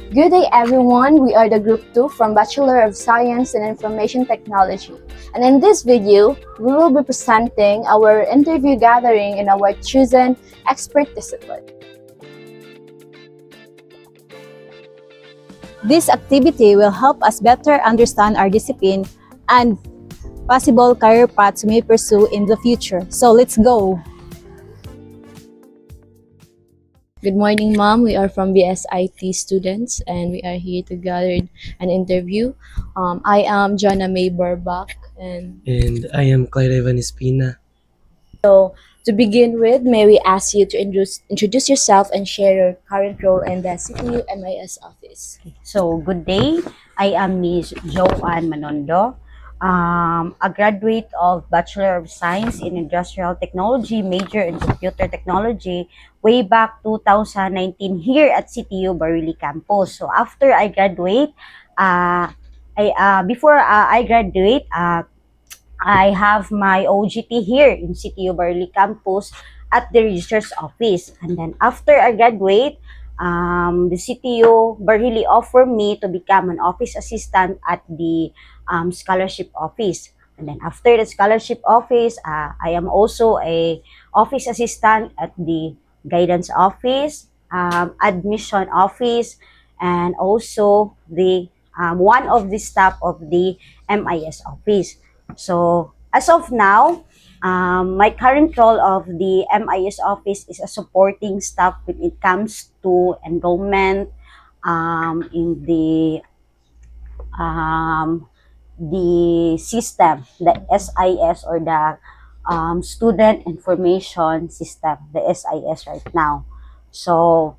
Good day everyone, we are the Group 2 from Bachelor of Science in Information Technology. And in this video, we will be presenting our interview gathering in our chosen expert discipline. This activity will help us better understand our discipline and possible career paths we may pursue in the future. So let's go! Good morning, Mom. We are from BSIT students and we are here to gather an interview. I am Jonna May Barbach and I am Clyde Evan Espina. So, to begin with, may we ask you to introduce yourself and share your current role in the CTU MIS office. So, good day. I am Ms. Joanne Manondo, a graduate of Bachelor of Science in Industrial Technology, major in Computer Technology, way back 2019 here at CTU Barili Campus. So after I graduate, before I graduate, I have my OJT here in CTU Barili Campus at the Registrar's Office. And then after I graduate, the CTU Barili offered me to become an office assistant at the scholarship office. And then after the scholarship office, I am also a office assistant at the guidance office, admission office, and also the one of the staff of the MIS office. So as of now, my current role of the MIS office is a supporting staff when it comes to enrollment in the system, the SIS, or the Student Information System, the SIS right now. So,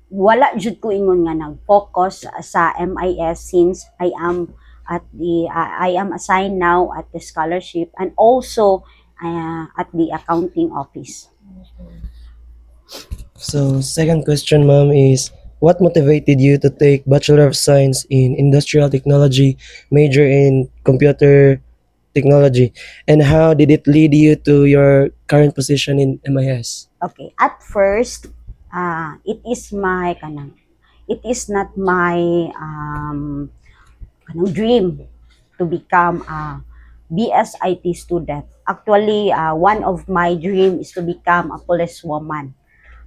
wala jud ko ingon nga nag-focus sa MIS since I am assigned now at the scholarship and also at the accounting office. So, second question, Ma'am, is what motivated you to take Bachelor of Science in Industrial Technology, major in Computer Technology, and how did it lead you to your current position in MIS? Okay, at first, it is not my dream to become a BSIT student. Actually, one of my dreams is to become a policewoman,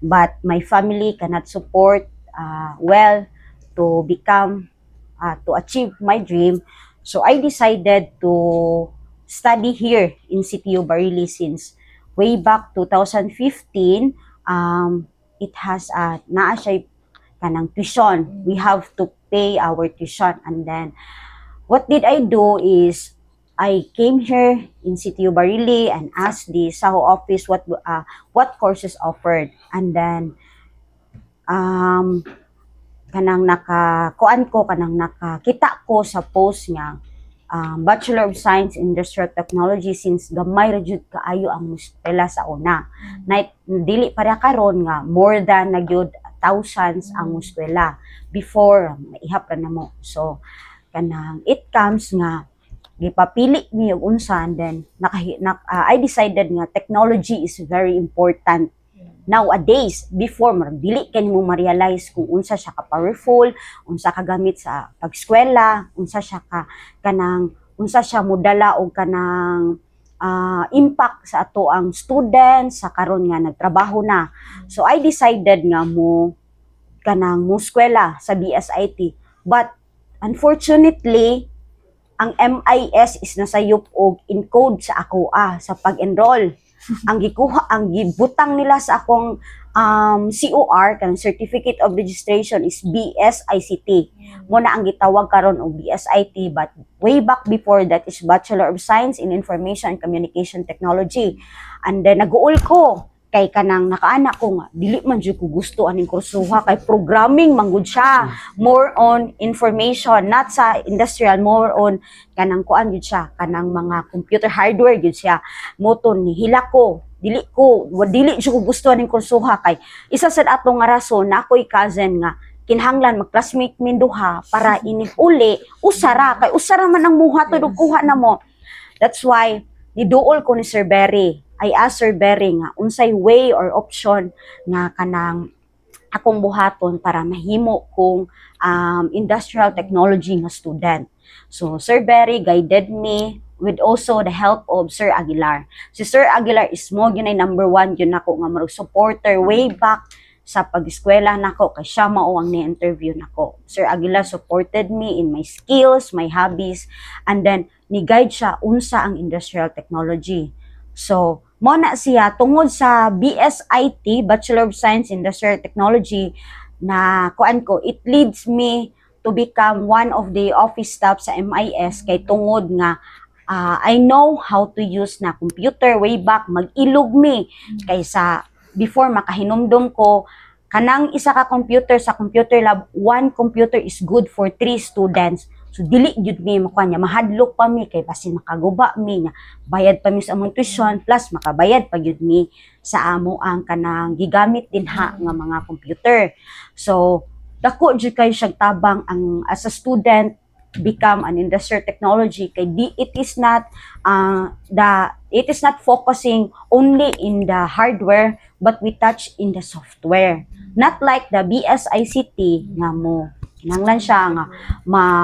but my family cannot support well to become to achieve my dream. So I decided to study here in CTU Barili since way back 2015. It has naa siya kanang tuition. We have to pay our tuition, and then what did I do is I came here in CTU Barili and asked the SAHO office what courses offered, and then kanang nakakita ko sa post nga Bachelor of Science in Industrial Technology since gamay ra jud kaayo ang eskwela sa una. Dili para karon nga more than nagyud thousands ang eskwela before maihap ra namo. So kanang it comes nga gipapili mi og unsa, and then I decided nga technology is very important nowadays. Before, dili ka mo ma-realize kung unsa siya ka-powerful, unsa ka gamit sa pag-eskwela, unsa siya modala og kanang impact sa ato ang students sa karon nga nagtrabaho na. So I decided nga mo eskwela sa BSIT, but unfortunately ang MIS is nasayop og encode sa ako sa pag-enroll. Ang gibutang nila sa akong COR, kanang Certificate of Registration, is BSICT. Muna ang gitawag karon og BSIT, but way back before that is Bachelor of Science in Information and Communication Technology. And then nag-uol ko kay kanang nakaanak ko nga dili man jud ko gusto aning kursuha kay programming manggod siya, more on information, not sa industrial, more on kanang kuan jud siya, kanang mga computer hardware jud siya. Moton ni hila ko dili jud ko gusto aning kursuha kay isa sad atong nga rason na ako'y cousin nga kinahanglan mag-classmate min duha para uli usara man ang muha to kuha na mo. That's why niduol ko ni Sir Berry. I asked Sir Berry nga unsay way or option nga kanang akong buhaton para mahimo kong industrial technology nga student. So Sir Berry guided me with also the help of Sir Aguilar. Si Sir Aguilar is mo yun ay number 1 yun ako nga marag supporter way back sa pag-eskwela nako kay siya mao ang ni-interview nako. Sir Aguilar supported me in my skills, my hobbies, and then ni-guide siya unsa ang industrial technology. So, mo na siya tungod sa BSIT, Bachelor of Science Industrial Technology, na kuan ko, it leads me to become one of the office staff sa MIS kay tungod nga I know how to use na computer way back, mag-ilog me kaysa before makahinumdum ko kanang isa ka computer sa computer lab, 1 computer is good for 3 students. So dili jud mi makuha niya, mahadlok pa mi kay basin makaguba mi niya, bayad pa mi sa among tuition plus makabayad pa jud mi sa amo ang kanang gigamit din ha nga mga computer. So dako jud kay siya tabang ang as a student become an industrial technology kay it is not focusing only in the hardware but we touch in the software, not like the BSICT nga mo kinahanglan siya nga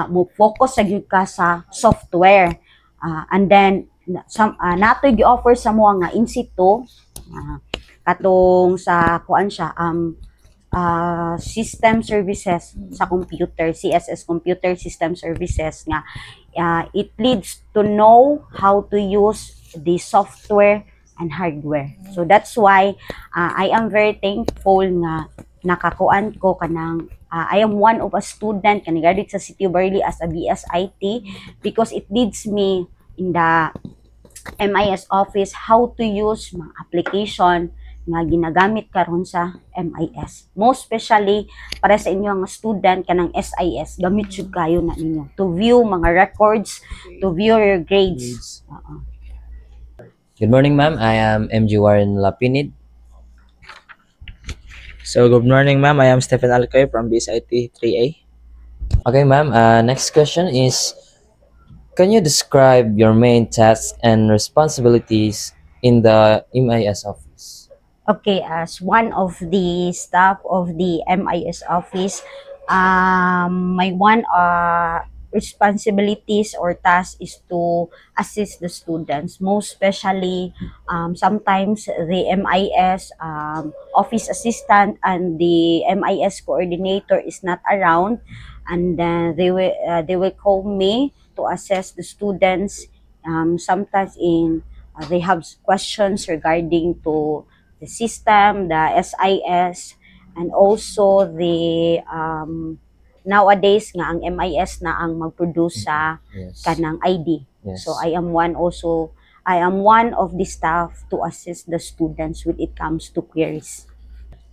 mo focus sa gyud ka sa software, and then natoy gi-offer sa mo nga in situ katong sa kuan siya system services sa computer, CSS Computer System Services nga it leads to know how to use the software and hardware. So that's why I am very thankful nga nakakuan ko kanang I am one of a student kanang graduate sa City of Burley as a BSIT because it leads me in the MIS office how to use mga application nga ginagamit karon sa MIS. Most especially para sa inyo nga student kanang SIS, gamit jud kayo na ninyo to view mga records, to view your grades. Good morning, ma'am. I am MG Warren Lapinid. So, good morning, ma'am. I am Stephen Alcoy from BSIT 3A. Okay, ma'am. Next question is, can you describe your main tasks and responsibilities in the MIS office? Okay, as one of the staff of the MIS office, my one responsibilities or task is to assist the students, most especially sometimes the MIS office assistant and the MIS coordinator is not around, and then they will call me to assess the students. Sometimes they have questions regarding to the system, the SIS, and also the nowadays nga ang MIS na ang mag-produce sa kanang ID. Yes. So I am one of the staff to assist the students when it comes to queries.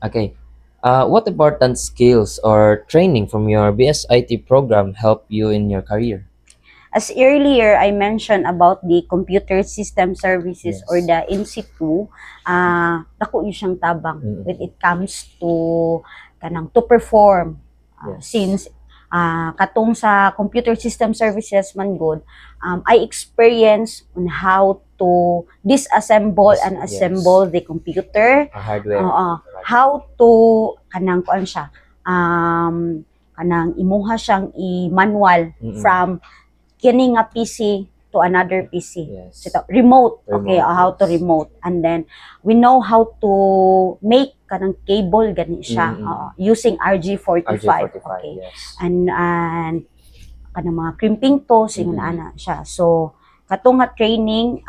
Okay. What important skills or training from your BSIT program help you in your career? As earlier I mentioned about the computer system services or the INSI2, dako yun siyang tabang when it comes to kanang to perform. Since katong sa computer system services man good, I experience on how to disassemble and assemble the computer, Hardware. how to kanang kuan siya, kanang imuha siyang i-manual from kini nga PC to another PC. Yes. So, remote. Okay, Remote, how to remote. And then we know how to make kanang cable gani siya using RG45. Okay. Yes. And kanang mga crimping tools yung ana siya. So katong nga training,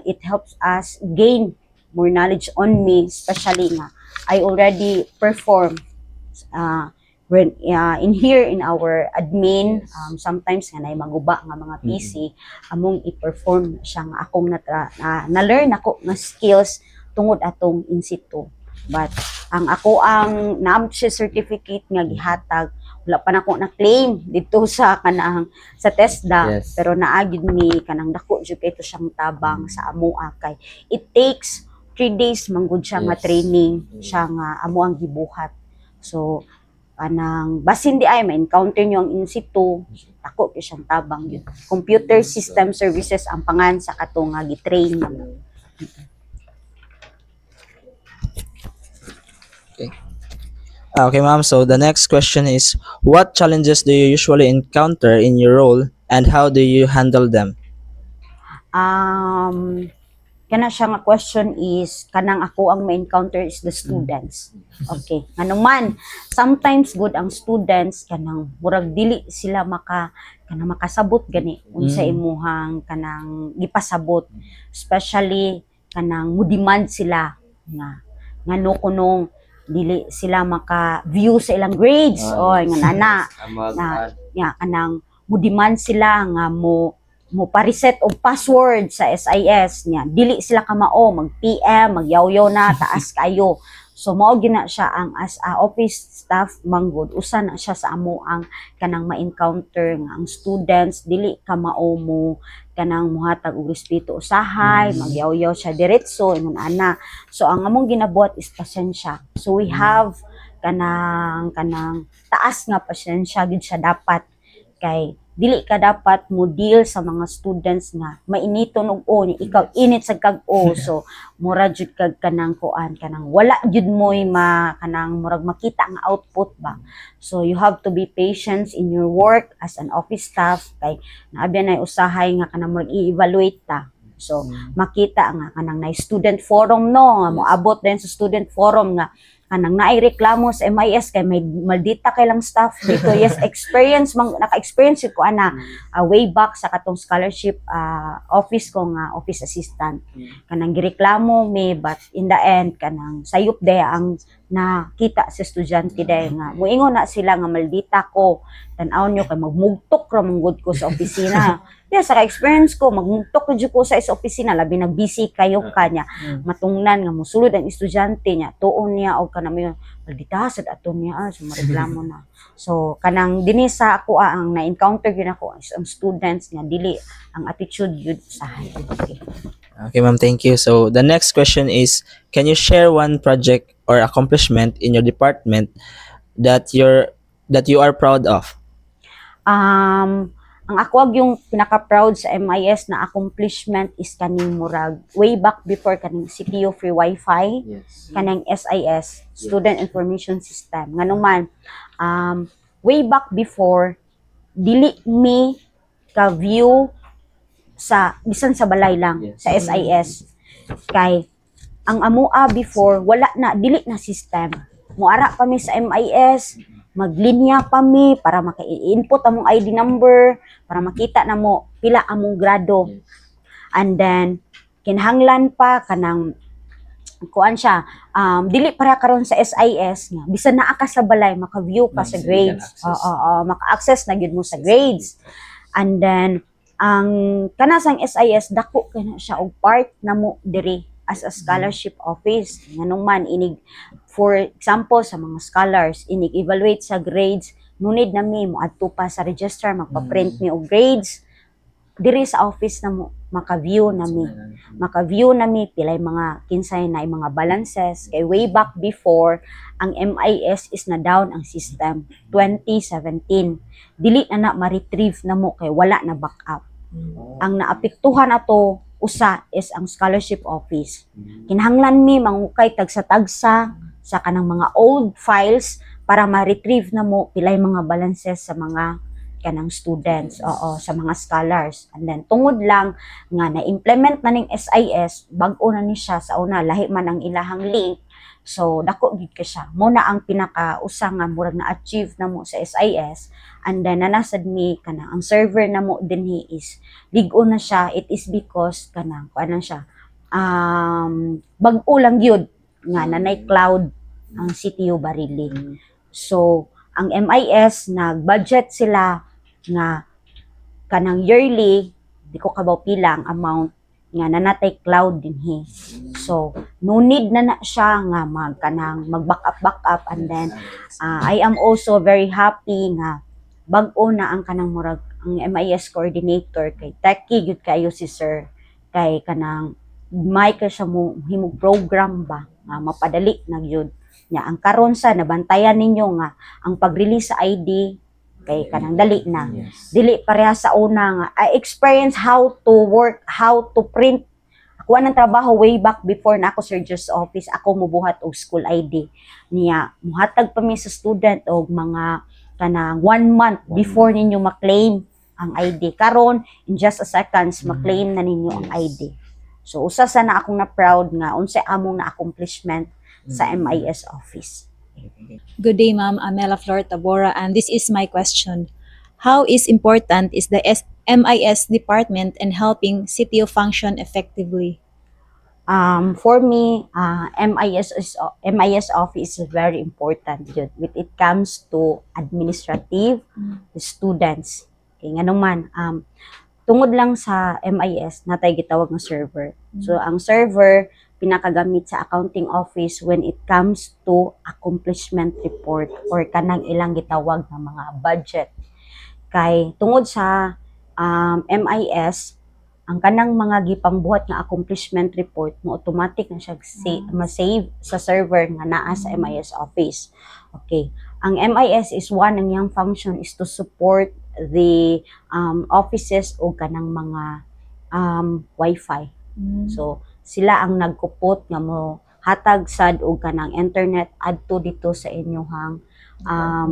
it helps us gain more knowledge on me, especially nga I already perform when in our admin, sometimes nga maguba nga mga PC, among i-perform siya nga akong na-learn ako nga skills tungod atong in situ. But ang ako ang NAMCHE certificate nga gihatag, wala pa nako na claim dito sa kanang sa TESDA, pero naagid ni kanang dako jud kay to siyang tabang sa amo kay it takes 3 days manggod siya nga training siya nga amo ang gibuhat. So kanang basin di ay ma-encounter nyo ang in situ, ako kay siyang tabang yun. Computer system services ang pangan sa katong nga gi-train. Okay. Okay, ma'am. So the next question is, what challenges do you usually encounter in your role and how do you handle them? Kana siya nga question is kanang ako ang ma-encounter is the students. Okay. Nganuman, sometimes good ang students kanang murag dili sila kanang makasabot gani unsa imuhang kanang gipasabot, especially kanang mo demand sila nga ngano kunong dili sila maka-view sa ilang grades o nga na kanang mo demand sila nga mo pa-reset og password sa SIS niya. Dili sila kamao mag-PM, magyaw-yaw na taas kayo. So mao gina siya ang as a office staff manggod usa na siya sa amo ang kanang ma-encounter nga ang students dili kamao mo kanang muhatag og respeto usahay, magyaw-yaw siya diretso ingon ana. So ang among ginabuhat is pasensya. So we have kanang taas nga pasensya gid siya dapat kay dili ka dapat mo deal sa mga students nga mainiton og ni ikaw init sa kag-o so mura jud kag kanang kuan kanang wala jud moy kanang murag makita nga output ba. So you have to be patient in your work as an office staff kay naabi na usahay nga kanang murag i-evaluate ta. So makita nga kanang na student forum no nga moabot din sa student forum nga kanang naay reklamo sa MIS kay may maldita kay lang staff dito. Yes, naka-experience ko way back sa katong scholarship office ko nga office assistant. Kanang gireklamo me but in the end kanang sayop day ang nakita sa estudyante day nga moingon na sila nga maldita ko. Tan-aw nyo kay magmugtok ra manggod ko sa opisina. Yeah, sa experience ko, magmugtok jud ko sa opisina, labi na busy kayo kanya. Matungnan nga mosulod ang estudyante niya, tuon niya og kanang maldita sad aton niya so mareklamo na. So kanang dinhi sa ako ang na-encounter gyud ako ang students nga dili ang attitude yun sa okay. Okay, ma'am, thank you. So the next question is, can you share one project or accomplishment in your department that you are proud of? Ang ako yung pinaka-proud sa MIS na accomplishment is kaning murag way back before kaning CTO free wifi, kaning SIS, Student Information System. Nganuman, way back before, dili me ka-view sa bisan sa balay lang sa SIS. Kay ang amua before wala na dili na system. Muara pa mi sa MIS, maglinya pa mi para maka-input among ID number para makita na mo pila among grado. And then kinahanglan pa kanang kuan siya dili para karon sa SIS nga bisan naa ka sa balay maka-view ka sa grades. Maka-access na gyud mo sa grades. And then ang kanasang SIS dako kay na siya og part na mo diri as a scholarship office. Nganong man inig for example sa mga scholars inig evaluate sa grades nunid na mi mo adto pa sa register magpa-print mi og grades diri sa office na mo maka-view na mi pilay mga kinsay na mga balances kay way back before ang MIS is na down ang system 2017 dili na ma-retrieve na mo kay wala na backup. Ang naapektuhan ato usa is ang scholarship office. Kinahanglan mi mangukay tagsa-tagsa sa kanang mga old files para ma-retrieve na mo pilay mga balances sa mga kanang students sa mga scholars. And then tungod lang nga na-implement na ning SIS bag-o na ni siya sa una lahi man ang ilahang link. So dako gid ka siya. Muna ang pinaka-usa nga murag na-achieve na mo sa SIS. And then nanasad mi kanang ang server na mo dinhi is lig-o na siya. It is because kanang kuan siya bag-o lang gyud nga nanay cloud ang CTU Barili. So ang MIS nag-budget sila nga kanang yearly di ko kabaw pilang amount nga nanatay cloud dinhi. So no need na siya nga mag-backup and then I am also very happy nga bag-o na ang kanang murag ang MIS coordinator kay techie gyud kayo si sir kay kanang may ka siya mo himog program ba nga mapadali na gyud nya ang karon sa nabantayan ninyo nga ang pag-release sa ID kay kanang dali na. Dili pareha sa una nga I experience how to work, how to print. Ako nakuha ng trabaho way back before na ako sir just office, ako mubuhat og school ID niya. Muhatag pa mi sa student og mga kanang 1 month before ninyo ma-claim ang ID. Karon in just a seconds ma-claim na ninyo ang ID. So usa sa na akong na proud nga unsay among na accomplishment sa MIS office. Good day, Ma'am. Amela Flor Tabora, and this is my question. How is important is the MIS department in helping CTO function effectively? For me, MIS office is very important yun. When it comes to administrative, the students. Okay, nga naman, tungod lang sa MIS, natay gitawag nga server. So, ang server, pinakagamit sa accounting office when it comes to accomplishment report or kanang ilang gitawag na mga budget. Kay, tungod sa MIS, ang kanang mga gipangbuhat nga accomplishment report mo automatic na siya ma-save sa server nga naa sa MIS office. Okay. Ang MIS is one ng yang function is to support the offices o kanang mga Wi-Fi. So sila ang nagkupot nga mo hatag sad og kanang internet adto dito sa inyong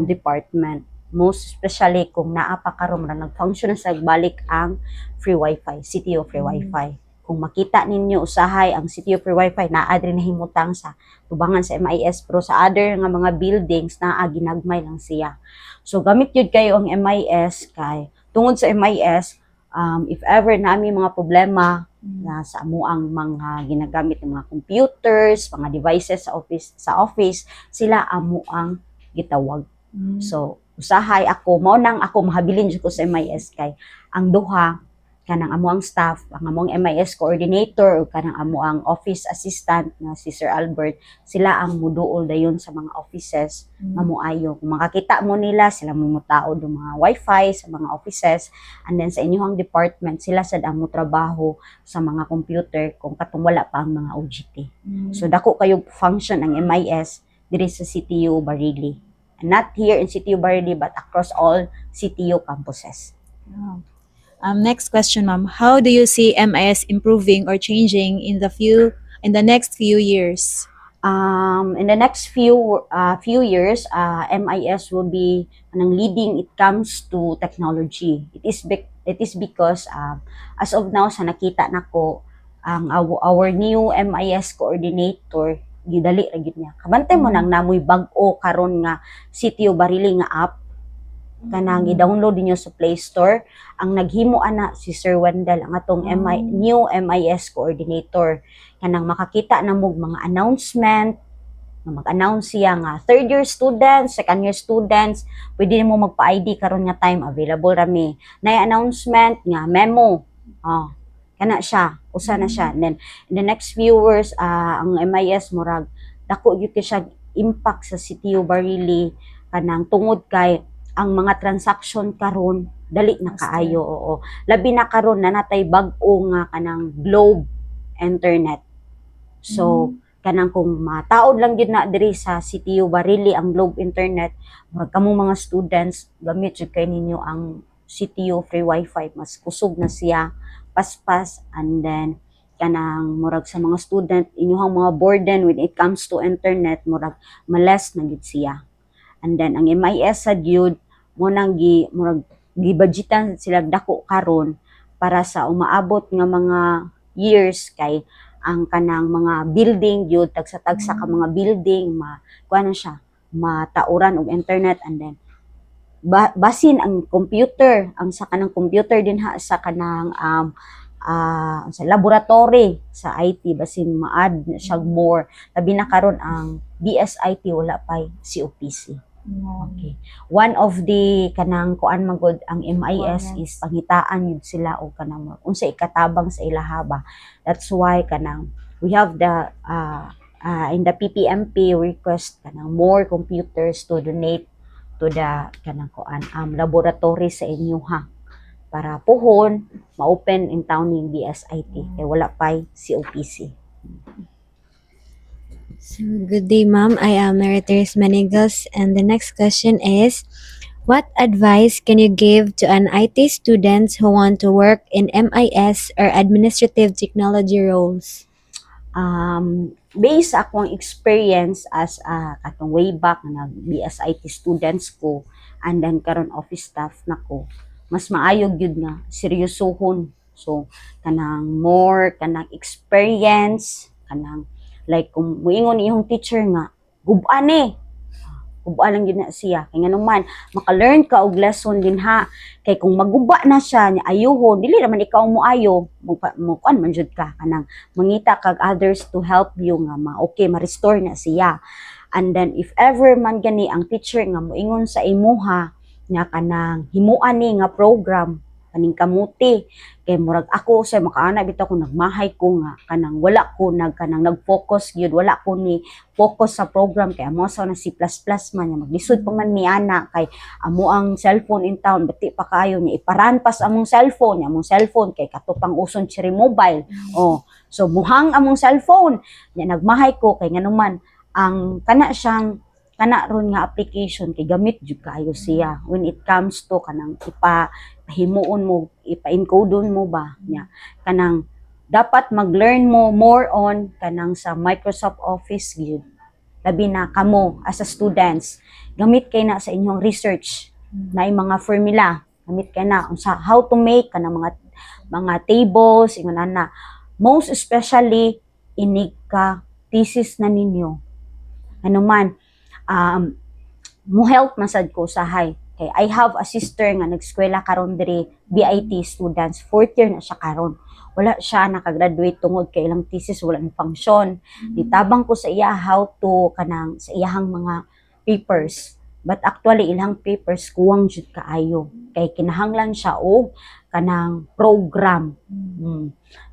department. Most especially kung naa pa karon na nag-function sa balik ang free wifi, CTO free wifi. Kung makita ninyo usahay ang CTO free wifi naa diri nahimutang sa tubangan sa MIS pero sa other nga mga buildings naa ginagmay lang siya. So gamit yun kayo ang MIS kay tungod sa MIS if ever nami mga problema na sa amuang mga ginagamit ng mga computers, mga devices sa office sila amuang gitawag. So usahay ako mao nang ako mahabilin jud ko sa MIS kay ang duha kanang amuang staff, ang amuang MIS coordinator o kanang amuang office assistant na si Sir Albert, sila ang muduol dayon sa mga offices nga moayo. Kung makakita mo nila, sila mumutaod ng mga wifi sa mga offices, and then sa inyong department, sila sad ang mutrabaho sa mga computer kung katong wala pa ang mga OJT. So dako kayo function ang MIS diri sa CTU Barili. And not here in CTU Barili but across all CTU campuses. Next question, Ma'am. How do you see MIS improving or changing in the next few years? In the next few years, MIS will be leading it comes to technology. It is because as of now sa nakita nako ang our new MIS coordinator gidali ra gid niya. Kabantay mo nang namoy bag-o karon nga CTU Barili nga app kanang i-download niyo sa Play Store. Ang naghimo ana si Sir Wendell ang atong new MIS coordinator kanang makakita na mo mga announcement na mag-announce siya nga third year students, second year students pwede mo magpa-ID karon nga time available rami na announcement nga memo kana siya usa na siya. And then in the next few years ang MIS murag dako gyud siya impact sa CTU Barili kanang tungod kay ang mga transaction karon dali na kaayo. Oo. Labi na karon na natay bag-o nga kanang globe internet. So kanang kung mataod lang gyud na diri sa CTU Barili ang globe internet, murag kamo mga students gamit jud kay ninyo ang CTU free wifi, mas kusog na siya, paspas, and then kanang murag sa mga student inyong mga burden when it comes to internet murag males na gyud siya. And then ang MIS sa gyud mo nang gibudgetan sila dako karon para sa umaabot nga mga years kay ang kanang mga building gyud tagsa-tagsa ka mga building kuano siya matauran og internet. And then basin ang computer ang sa kanang computer din sa kanang sa laboratory sa IT basin ma-add siya more labi na karon ang BSIT wala pay COPC. Okay. One of the kanang kuan magud ang MIS is pangitaan yun sila o kanang unsa ikatabang sa ilahaba. That's why kanang we have the in the PPMP request kanang more computers to donate to the kanang kuan laboratory sa inyo para puhon ma-open in town yung BSIT kay wala pay COPC. So, good day, ma'am. I am Mary Therese Manigas, and the next question is, What advice can you give to an IT students who want to work in MIS or administrative technology roles? Based sa akong experience as katong way back na BSIT students ko and then karon office staff na ko, mas maayo gyud nga seryosohon. So kanang more kanang experience, kanang like kung muingon iyong teacher nga gub-an guba lang yun na siya. Kaya nga naman, maka-learn ka og lesson din ha. Kay kung maguba na siya, niya ayuhon, dili naman ikaw mo ayo, mukuan man jud ka, kanang mangita kag others to help you nga okay, ma-restore na siya. And then, if ever man gani ang teacher nga moingon sa imuha, nga kanang himuan ni nga program, kaning kamuti, kay murag ako sa makaana bitaw ko nagmahay ko nga kanang wala ko nag-focus gyud, wala ko ni focus sa program kay amo sa na C++ man nya maglisod pa man mi ana kay amo ang cellphone in town bati pa kayo niya iparanpas among cellphone kay katupang uson cherry mobile. So muhang among cellphone nya nagmahay ko kay nganuman ang kana ron nga application kay gamit jud kaayo siya when it comes to kanang himuon mo, ipa-encodon mo ba niya. Kanang dapat mag-learn mo more on kanang sa Microsoft Office gyud. Labi na kamo as a students, gamit kay na sa inyong research na mga formula, gamit kay na sa how to make kanang mga tables, ingon ana. Most especially inig ka thesis na ninyo. Ano man mo help masad ko sa high. Okay, I have a sister nga nag-eskwela karon diri BIT students, 4th year na siya karon. Wala siya nakagraduate tungod kay ilang thesis wala ni function. Nitabang ko sa iya how to kanang sa iyahang mga papers. But actually ilang papers kuwang jud kaayo kay kinahanglan siya og kanang program.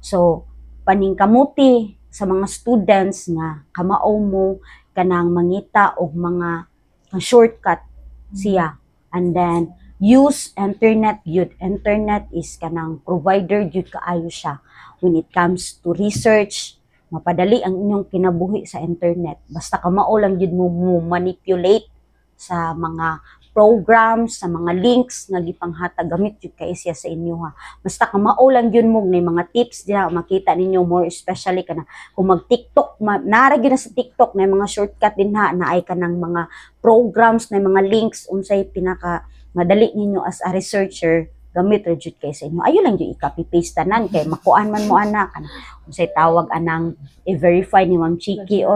So paning kamuti sa mga students nga kamao mo kanang mangita og mga shortcut siya. And then, use internet yun. Internet is kanang provider yun kaayo siya. When it comes to research, mapadali ang inyong kinabuhi sa internet. Basta kamao lang yun mo manipulate sa mga programs, sa mga links nga gipanghatag gamit yun kay siya sa inyo ha. Basta kamao lang yun mo may mga tips diha makita ninyo more especially kana kung mag-TikTok, nara gyud na sa TikTok na mga shortcut din ha na ay kanang mga programs na mga links unsay pinaka madali ninyo as a researcher gamit ra jud kay sa inyo. Ayo lang jud i-copy paste tanan kay makuan man mo ana kana unsay tawag anang i-verify ni Ma'am Chiki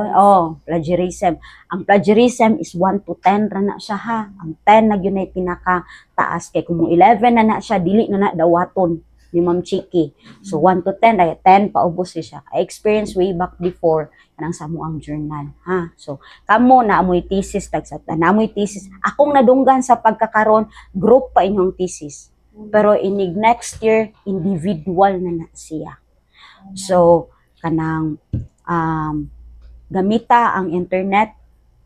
plagiarism. Ang plagiarism is 1 to 10 ra na siya ha. Ang 10 na gyud ay pinaka taas kay kung 11 na siya dili na dawaton ni Ma'am Chiki. So 1 to 10 ay 10 paubos siya. I experienced way back before kanang sa amoang journal ha. So kamo na amoy thesis na amoy thesis. Akong nadunggan sa pagkakaron group pa inyong thesis. Pero inig next year individual na siya. So kanang gamita ang internet,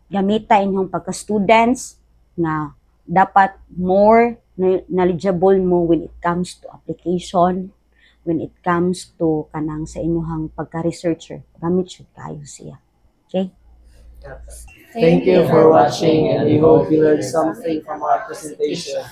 gamita inyong pagka-students nga dapat more knowledgeable mo when it comes to application, when it comes to kanang sa inyong pagka-researcher. Gamit siya kayo siya. Okay? Thank you for watching, and we hope you learned something from our presentation.